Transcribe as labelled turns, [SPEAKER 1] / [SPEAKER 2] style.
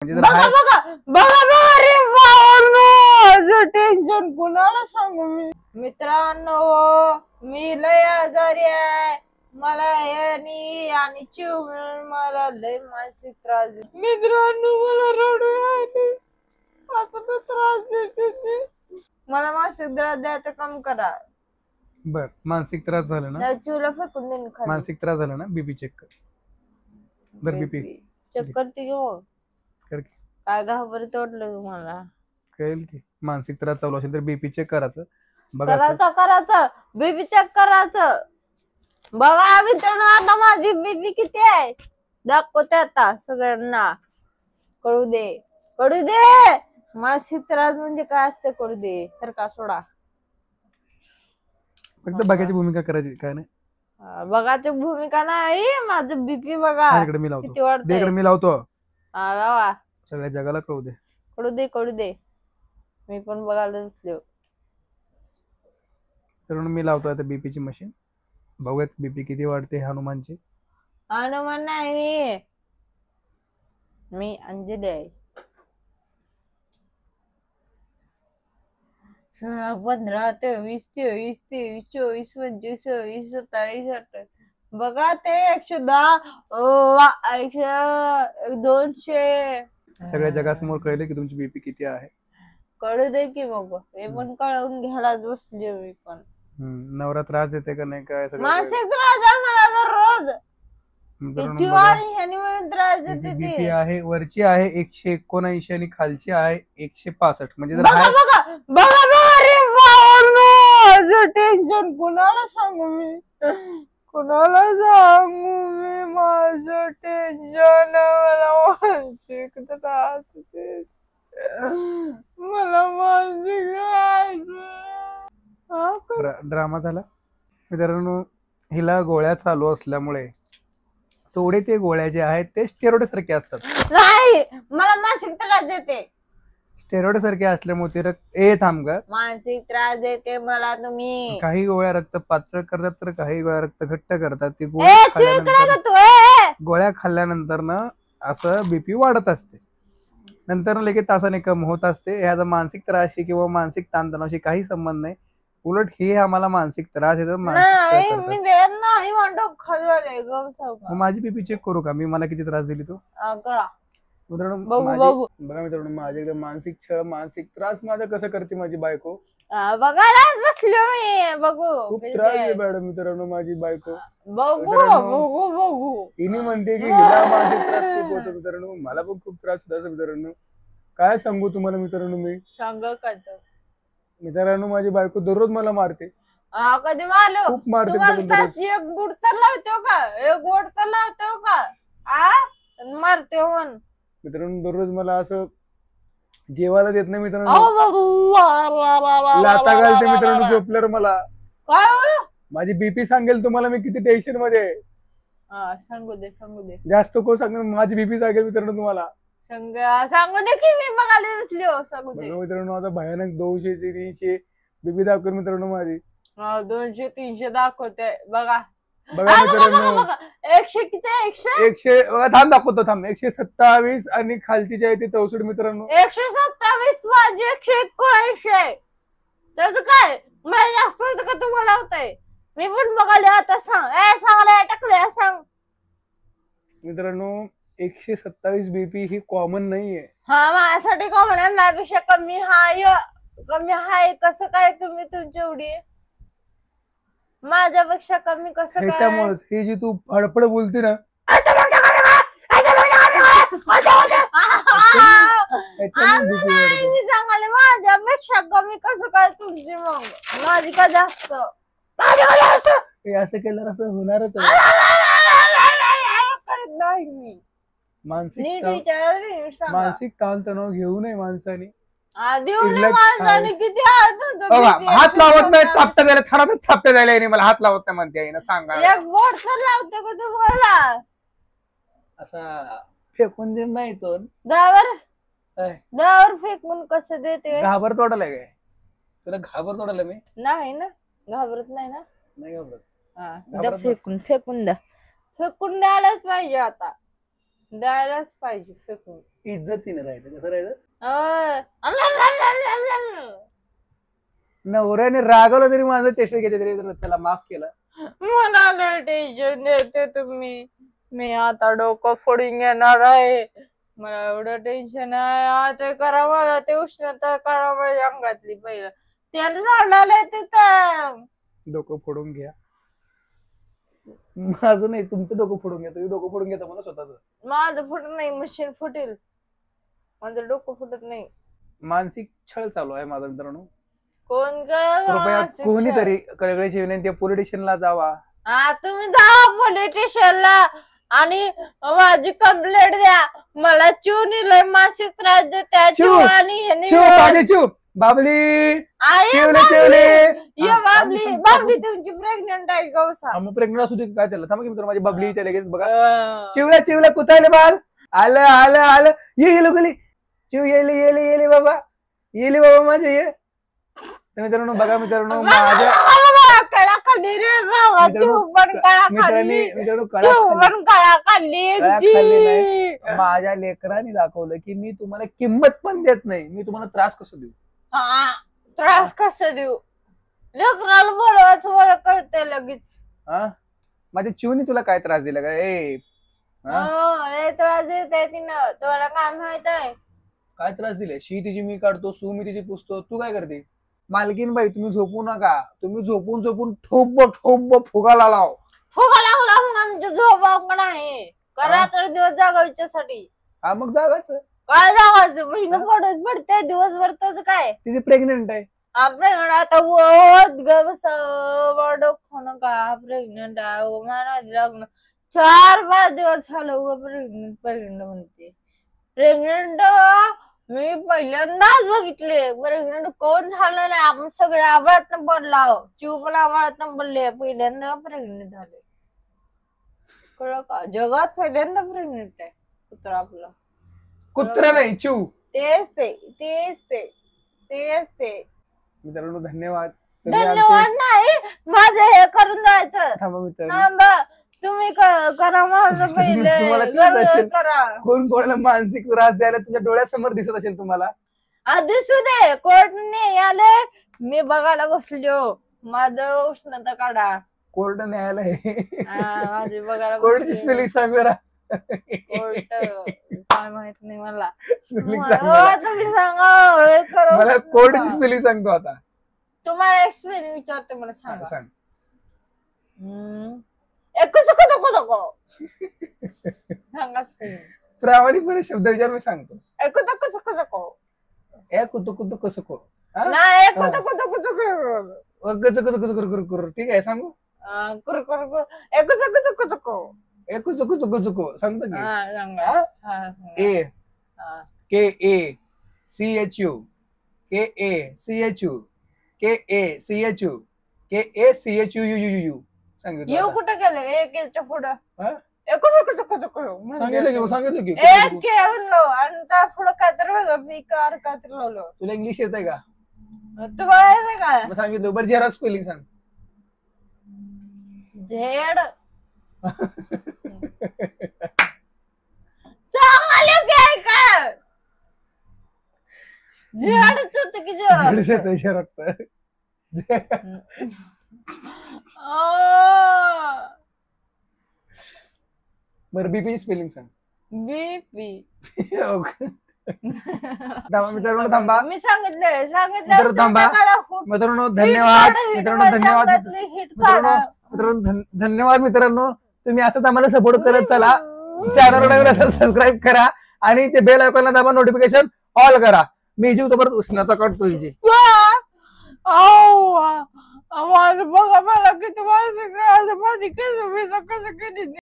[SPEAKER 1] म्हणजे
[SPEAKER 2] बघा बघा बघा बघा रे बावनो टेन्शन कुणाला सांगू मी. मित्रांनो मी लय आजारी आहे. मला आणि चिव मिळून मला लय मानसिक त्रास देते. मित्रांनो मला रडू आले. असं त्रास देते ते. मला मानसिक त्रास द्यायचं काम करा.
[SPEAKER 1] बर मानसिक त्रास झाला ना,
[SPEAKER 2] चिवला फेकून देईन खाली.
[SPEAKER 1] मानसिक त्रास झाला ना, बीपी चेक कर. बर बीपी
[SPEAKER 2] चेक करते घेऊ
[SPEAKER 1] कर की.
[SPEAKER 2] काय घाबरत वाटलं तुम्हाला?
[SPEAKER 1] कळेल की मानसिक त्रास चालू असेल तर बीपी चेक करायचं.
[SPEAKER 2] करायचं बीपी चेक करायचं. बघा मित्रांनो आता माझी बीपी किती आहे दाखवते आता सगळ्यांना. कळू दे मानसिक त्रास म्हणजे काय असते कळू दे. सरका सोडा.
[SPEAKER 1] फक्त बघायची भूमिका करायची, काय नाही.
[SPEAKER 2] बघाची भूमिका नाही. माझं बीपी बघा
[SPEAKER 1] इकडे मी लावतो,
[SPEAKER 2] किती वाढतंय.
[SPEAKER 1] इकडे मी लावतो.
[SPEAKER 2] लावा.
[SPEAKER 1] सगळ्या जगाला कळू दे.
[SPEAKER 2] कळू दे मी पण बघायला बसलो.
[SPEAKER 1] तर मी लावतो आता बीपीची मशीन. बघूयात बीपी किती वाढते हनुमानची.
[SPEAKER 2] हनुमान नाही मी अंजली आहे. 15, 23, 23, 24, 25, 26, 27, 28. बघा ते 110, 200.
[SPEAKER 1] सगळ्या जगासमोर कळले की तुमची बीपी किती आहे.
[SPEAKER 2] कळू दे की मग हे पण कळवून घ्यायला बसले मी पण.
[SPEAKER 1] नवरा त्रास देते का नाही काय सगळं
[SPEAKER 2] मानसिक त्रास आहे मला दररोज.
[SPEAKER 1] बीपी आहे वरची आहे 179 आणि खालची आहे 165. म्हणजे
[SPEAKER 2] टेन्शन कुणाला सांगू मी माझं टेन्शन. मला मानसिक
[SPEAKER 1] ड्रामा झाला मित्रांनो. हिला गोळ्या चालू असल्यामुळे थोडे ते गोळ्या जे आहेत ते स्टेरॉइड सारखे असतात.
[SPEAKER 2] नाही मला मानसिक त्रास देते.
[SPEAKER 1] स्टेरॉइड सारखे असल्यामुळे ते थांब ग.
[SPEAKER 2] मानसिक त्रास देते मला तुम्ही.
[SPEAKER 1] काही गोळ्या रक्त पातळ करतात तर काही गोळ्या रक्त घट्ट करतात. ती गोळ्या खाल्ल्यानंतर ना असं बीपी वाढत असते. नंतर लगेच तासाने कम होत असते. ह्याचा मानसिक त्रासशी किंवा मानसिक ताणतणावाशी काही संबंध नाही. उलट हे आम्हाला मानसिक त्रास येतो. माझी बीपी चेक करू का मी? मला किती त्रास दिली तू? मित्रांनो बघा मित्रांनो माझे एकदम मानसिक छळ मानसिक त्रास माझा कसं करते माझी बायको.
[SPEAKER 2] बघायलाच बसलो मी. बघू
[SPEAKER 1] खूप त्रास आहे मॅडम मित्रांनो माझी बायको.
[SPEAKER 2] बघू
[SPEAKER 1] हिने म्हणते की हिला मानसिक त्रास खूप होतो मित्रांनो. मला पण खूप त्रास होता मित्रांनो. काय सांगू तुम्हाला मित्रांनो मी.
[SPEAKER 2] सांग का
[SPEAKER 1] मित्रांनो माझी बायको दररोज मला मारते.
[SPEAKER 2] कधी मारलो?
[SPEAKER 1] खूप मारते.
[SPEAKER 2] एक गुड तर लावतो का? एक गोड तर लावतो का? मारते म्हण.
[SPEAKER 1] मित्रांनो दररोज मला असं जेवायला देत नाही मित्रांनो. लाता घालते मित्रांनो झोपल्यावर मला.
[SPEAKER 2] काय
[SPEAKER 1] माझी बीपी सांगेल तुम्हाला मी किती टेन्शन मध्ये आहे.
[SPEAKER 2] सांगू दे
[SPEAKER 1] जास्त कोण सांगेल माझी बीपी सांगेल मित्रांनो तुम्हाला.
[SPEAKER 2] सांगू दे की मी बघायला बसलो. सांगू दे
[SPEAKER 1] मित्रांनो आता भयानक 200 300 बीपी दाखवून मित्रांनो माझी.
[SPEAKER 2] 200 300 दाखवते बघा.
[SPEAKER 1] बघा मित्रांनो
[SPEAKER 2] 100 किती?
[SPEAKER 1] 100 थांब दाखवतो थांब. 127 आणि खालची जी आहे ती 64 मित्रांनो.
[SPEAKER 2] 127 माझी 179 आहे. त्याचं काय मला जास्त होतं का तुम्हाला होतंय? मी पण बघायला आता सांगायला टाकले सांग.
[SPEAKER 1] मित्रांनो 127 बीपी ही कॉमन नाहीये.
[SPEAKER 2] माझ्यासाठी कॉमन आहे. माझ्यापेक्षा कमी हाय कसं काय तुम्ही तुमची एवढी? माझ्यापेक्षा कमी कसं काय?
[SPEAKER 1] ह्याच्यामुळेच हे जी तू फडफड बोलते ना
[SPEAKER 2] मी सांगाले माझ्यापेक्षा कमी कसं काय तुमची? मग माझी का जास्त?
[SPEAKER 1] असं केलं असं होणारच
[SPEAKER 2] करत नाही मी.
[SPEAKER 1] मानसिक ताणतणाव घेऊ नये माणसाने.
[SPEAKER 2] किती
[SPEAKER 1] हात लावत नाही. छापटा द्यायला थानातच छापटा द्यायला मला हात लावत नाही म्हणते सांगा.
[SPEAKER 2] एक बोट तर लावतो का तुम्हाला?
[SPEAKER 1] असा फेकून देत नाही तो.
[SPEAKER 2] दावर फेकून कसं देते?
[SPEAKER 1] घाबर तोडायला काय तुला? घाबर तोडायला मी
[SPEAKER 2] नाही ना. घाबरत नाही ना?
[SPEAKER 1] नाही घाबरत.
[SPEAKER 2] फेकून द्यायलाच पाहिजे आता. द्यायलाच पाहिजे फेकून.
[SPEAKER 1] इज्जतीने राहायचं. कसं राहायचं?
[SPEAKER 2] अं,
[SPEAKER 1] नवऱ्याने रागवलं तरी माझं चेष्टा घ्यायचे तरी त्याला माफ केलं.
[SPEAKER 2] मला लय टेन्शन देते तुम्ही. मी आता डोकं फोडून घेणार आहे. मला एवढं टेन्शन आहे. आता करा मला ते उष्णता करा माझ्या अंगातली. पहिलं तेल झाडालंय तिथं.
[SPEAKER 1] डोकं फोडून घ्या. माझं नाही, तुमचं डोकं फोडून घ्या. तुम्ही डोकं फोडून घेता मला स्वतःच.
[SPEAKER 2] माझं फुटत नाही, मशीन फुटेल. माझं डोकं फुटत नाही.
[SPEAKER 1] मानसिक छळ चालू आहे माझा मित्रांनो.
[SPEAKER 2] कोण
[SPEAKER 1] कृपया
[SPEAKER 2] कळ
[SPEAKER 1] कोणीतरी कळकळीची विनंती, पोलीस स्टेशनला जावा.
[SPEAKER 2] हा तुम्ही जा पोलीस स्टेशनला आणि माझी कंप्लेंट द्या. मला चिवनी लय मानसिक त्रास देते.
[SPEAKER 1] चिव,
[SPEAKER 2] आणि ह्याने
[SPEAKER 1] चिव, पाणी चिव, बाबली,
[SPEAKER 2] आहे
[SPEAKER 1] चिवले
[SPEAKER 2] बाबली.
[SPEAKER 1] चिवले.
[SPEAKER 2] ये बाबली, बाबली तुमची प्रेग्नेंट आहे गवसा.
[SPEAKER 1] मग प्रेग्नंट असू दे काय त्याला. थांबा की मित्र, माझी बबली त्या लगेच बघा. चिवला चिवला कुतायले बाल. आलं आलं आलं. ये लोकली चिव, येले येले येले बाबा, येले बाबा माझे ये. तर मित्रांनो बघा मित्रांनो, माझ्या
[SPEAKER 2] कळा खाल्ली रे बाबा. चिव पण कळा खाल्ली.
[SPEAKER 1] मित्रांनो
[SPEAKER 2] चिव पण कळा खाल्ली.
[SPEAKER 1] कळा खाल्ली नाही. माझ्या लेकरांनी दाखवलं की मी तुम्हाला किंमत पण देत नाही. मी तुम्हाला त्रास कसं देऊ.
[SPEAKER 2] हा, त्रास कसं देऊ. लेकराला बोलवायचं बरं कळतंय लगेच.
[SPEAKER 1] हा, माझ्या चिवनी तुला काय त्रास दिला का?
[SPEAKER 2] लय त्रास देते तिनं. तुम्हाला काय माहित आहे?
[SPEAKER 1] काय त्रास दिले? शी तिची मी काढतो, सू मी तिची पुसतो. तू काय करते? मालकीन बाई तुम्ही झोपू नका. तुम्ही झोपून झोपून ठोब ठोब फुगाला लाव.
[SPEAKER 2] फुगा लागला मग आमच्या झोपा नाही का रात्र दिवस जागायच्यासाठी.
[SPEAKER 1] हा मग जागाच.
[SPEAKER 2] काय जागायचं? महिना पडत पडते दिवसभर तच काय.
[SPEAKER 1] तिची प्रेग्नेंट आहे.
[SPEAKER 2] प्रेग्नेंट आता वत ग बस डोकं का प्रेग्नेंट आहे. मला लग्न 4-5 दिवस झालं प्रेग्नेंट म्हणते. प्रेग्नेंट मी पहिल्यांदाच बघितले. प्रेग्नेंट कोण झालं नाही. आपण सगळे आभाळात पडला. चिव पण आभाळात पडले. पहिल्यांदा प्रेग्नेंट झाले. कळलं का? जगात पहिल्यांदा प्रेग्नेंट आहे कुत्रा आपला.
[SPEAKER 1] कुत्रा नाही, चिव.
[SPEAKER 2] तेच ते तेच ते तेच ते.
[SPEAKER 1] मित्रांनो धन्यवाद. तुम्ही
[SPEAKER 2] धन्यवाद नाही, माझं हे करून जायचं.
[SPEAKER 1] थांबा मित्रांनो.
[SPEAKER 2] थांबा तुम्ही करा माझं
[SPEAKER 1] तुम्हाला
[SPEAKER 2] पहिले.
[SPEAKER 1] कळत असेल.
[SPEAKER 2] करा.
[SPEAKER 1] कोण कोणाला मानसिक त्रास द्यायला तुझ्या डोळ्यासमोर दिसत असेल तुम्हाला.
[SPEAKER 2] दिसू दे. कोर्टने आले मी बघायला बसलो. माझं उष्णता काढा.
[SPEAKER 1] कोर्ट न्यायालय.
[SPEAKER 2] माझी बघायला
[SPEAKER 1] कोर्टची
[SPEAKER 2] बसलो.
[SPEAKER 1] स्पेलिंग सांग जरा.
[SPEAKER 2] कोर्ट काय माहित नाही मला.
[SPEAKER 1] स्पेलिंग सांग मला.
[SPEAKER 2] तुम्ही सांगा. हे करू.
[SPEAKER 1] मला कोर्टची स्पेलिंग सांगतो आता.
[SPEAKER 2] तुम्हाला एक्सप्लेन विचारते मला सांगा.
[SPEAKER 1] सांग.
[SPEAKER 2] सांगा spelling.
[SPEAKER 1] प्रामाणिकपणे शब्द विचार मी सांगतो. ए कुतु कुतु कसको.
[SPEAKER 2] नाही
[SPEAKER 1] ठीक आहे सांगू. ए कुचु कुचु कुचुको सांगतो की. A K A C H U K A C H U K A C H U K A C H U U U U
[SPEAKER 2] येऊ
[SPEAKER 1] सांगितलं.
[SPEAKER 2] कुठं गेलं? एकेच्या पुढं
[SPEAKER 1] हा?
[SPEAKER 2] सांगितलं
[SPEAKER 1] सांगितलं की
[SPEAKER 2] एक के म्हणलो आणि त्या पुढं काय तर वेगळं बिकार काय तर लावलं.
[SPEAKER 1] तुला इंग्लिश येत आहे का?
[SPEAKER 2] तुम्हाला येतं काय?
[SPEAKER 1] मग सांगितलं. बरं झेरॉक्स स्पेलिंग सांग.
[SPEAKER 2] झेड सांगायला काय काय झेडच होतं की
[SPEAKER 1] झेरॉक्स. बरं बीपी स्पेलिंग सांग.
[SPEAKER 2] बीपी.
[SPEAKER 1] मित्रांनो थांबा.
[SPEAKER 2] मी सांगितलं
[SPEAKER 1] मित्रांनो थांबा. मित्रांनो धन्यवाद. मित्रांनो धन्यवाद. मित्रांनो तुम्ही असंच आम्हाला सपोर्ट करत चला. चॅनलवर सबस्क्राईब करा आणि ते बेल आयकॉनला दाबा. नोटिफिकेशन ऑल करा. मी जीव तोपर्यंत उष्णता काढतो हिची.
[SPEAKER 2] माझं बघा मला किती माझी कसं केली.